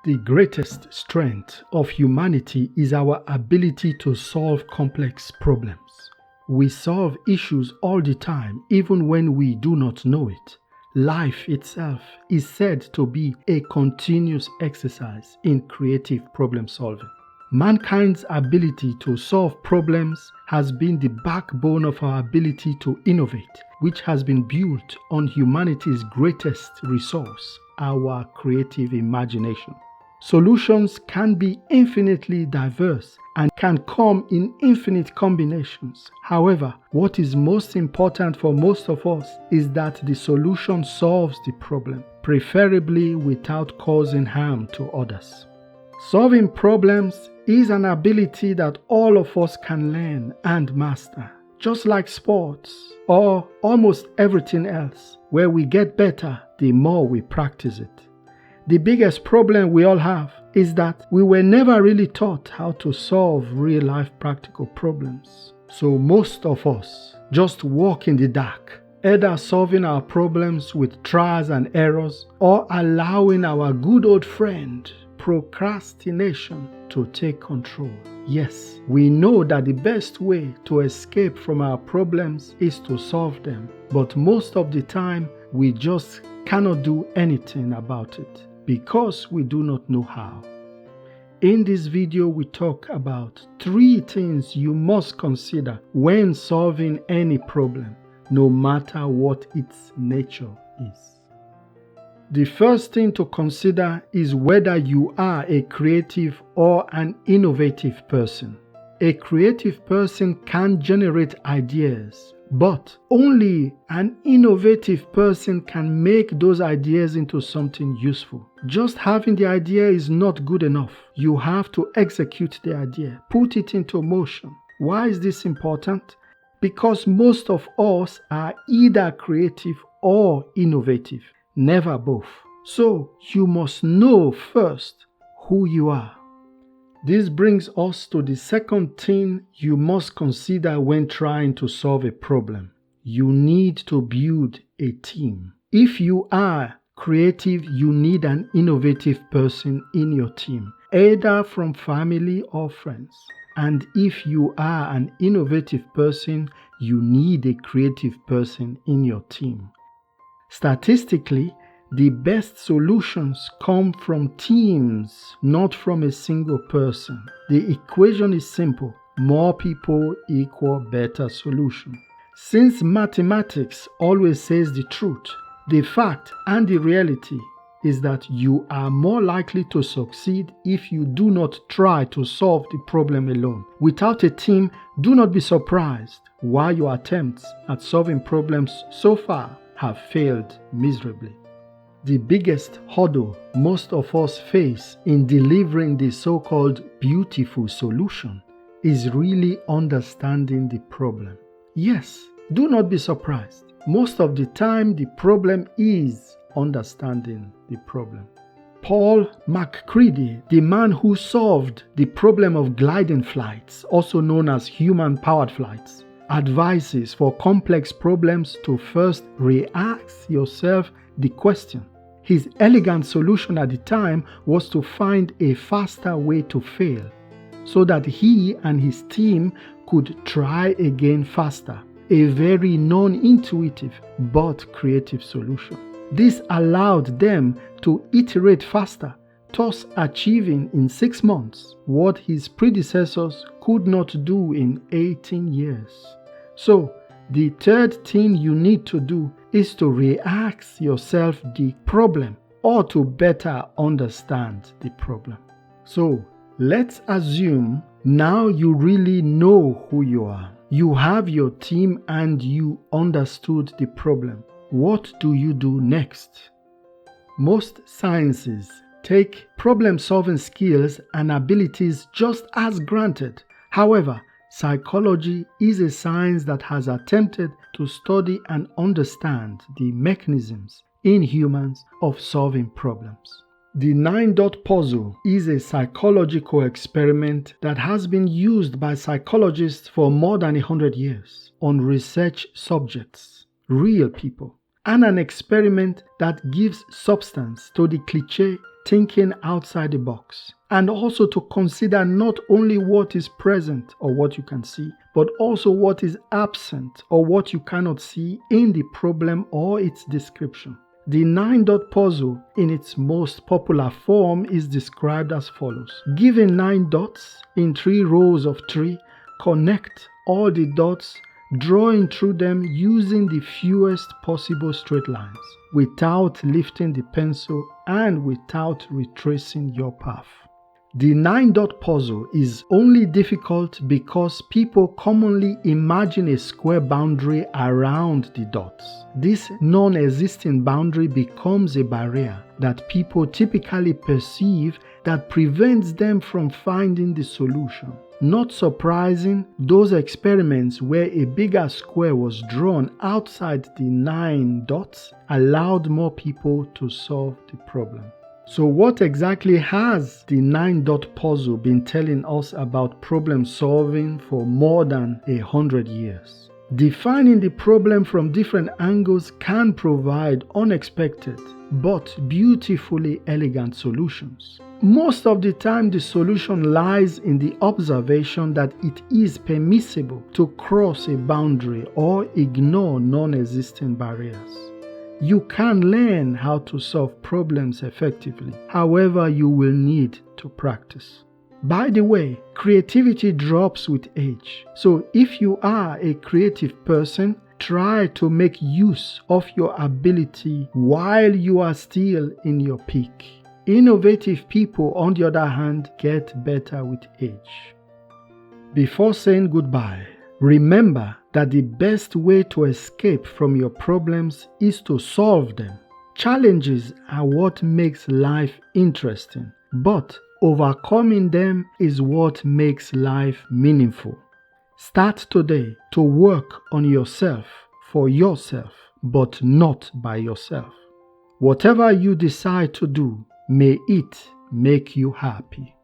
The greatest strength of humanity is our ability to solve complex problems. We solve issues all the time, even when we do not know it. Life itself is said to be a continuous exercise in creative problem solving. Mankind's ability to solve problems has been the backbone of our ability to innovate, which has been built on humanity's greatest resource, our creative imagination. Solutions can be infinitely diverse and can come in infinite combinations. However, what is most important for most of us is that the solution solves the problem, preferably without causing harm to others. Solving problems is an ability that all of us can learn and master. Just like sports or almost everything else, where we get better the more we practice it. The biggest problem we all have is that we were never really taught how to solve real-life practical problems. So most of us just walk in the dark, either solving our problems with trials and errors or allowing our good old friend procrastination to take control. Yes, we know that the best way to escape from our problems is to solve them, but most of the time we just cannot do anything about it because we do not know how. In this video, we talk about 3 things you must consider when solving any problem, no matter what its nature is. The first thing to consider is whether you are a creative or an innovative person. A creative person can generate ideas, but only an innovative person can make those ideas into something useful. Just having the idea is not good enough. You have to execute the idea, put it into motion. Why is this important? Because most of us are either creative or innovative, never both. So you must know first who you are. This brings us to the second thing you must consider when trying to solve a problem. You need to build a team. If you are creative, you need an innovative person in your team, either from family or friends. And if you are an innovative person, you need a creative person in your team. Statistically, the best solutions come from teams, not from a single person. The equation is simple. More people equal better solution. Since mathematics always says the truth, the fact and the reality is that you are more likely to succeed if you do not try to solve the problem alone. Without a team, do not be surprised why your attempts at solving problems so far have failed miserably. The biggest hurdle most of us face in delivering the so-called beautiful solution is really understanding the problem. Yes, do not be surprised. Most of the time, the problem is understanding the problem. Paul MacCready, the man who solved the problem of gliding flights, also known as human-powered flights, advises for complex problems to first re-ask yourself the question. His elegant solution at the time was to find a faster way to fail, so that he and his team could try again faster. A very non-intuitive but creative solution. This allowed them to iterate faster, thus achieving in 6 months what his predecessors could not do in 18 years. So, the third thing you need to do is to re-ask yourself the problem or to better understand the problem. So, let's assume now you really know who you are. You have your team and you understood the problem. What do you do next? Most sciences take problem-solving skills and abilities just as granted. However, psychology is a science that has attempted to study and understand the mechanisms in humans of solving problems. The 9-dot puzzle is a psychological experiment that has been used by psychologists for more than 100 years on research subjects, real people, and an experiment that gives substance to the cliche thinking outside the box, and also to consider not only what is present or what you can see, but also what is absent or what you cannot see in the problem or its description. The 9-dot puzzle in its most popular form is described as follows. Given 9 dots in 3 rows of 3, connect all the dots, drawing through them using the fewest possible straight lines, without lifting the pencil and without retracing your path. The 9-dot puzzle is only difficult because people commonly imagine a square boundary around the dots. This non-existing boundary becomes a barrier that people typically perceive that prevents them from finding the solution. Not surprising, those experiments where a bigger square was drawn outside the 9 dots allowed more people to solve the problem. So what exactly has the 9-dot puzzle been telling us about problem solving for more than 100 years? Defining the problem from different angles can provide unexpected but beautifully elegant solutions. Most of the time, the solution lies in the observation that it is permissible to cross a boundary or ignore non-existing barriers. You can learn how to solve problems effectively. However, you will need to practice. By the way, creativity drops with age. So if you are a creative person, try to make use of your ability while you are still in your peak. Innovative people, on the other hand, get better with age. Before saying goodbye, remember that the best way to escape from your problems is to solve them. Challenges are what makes life interesting, but overcoming them is what makes life meaningful. Start today to work on yourself for yourself, but not by yourself. Whatever you decide to do, may it make you happy.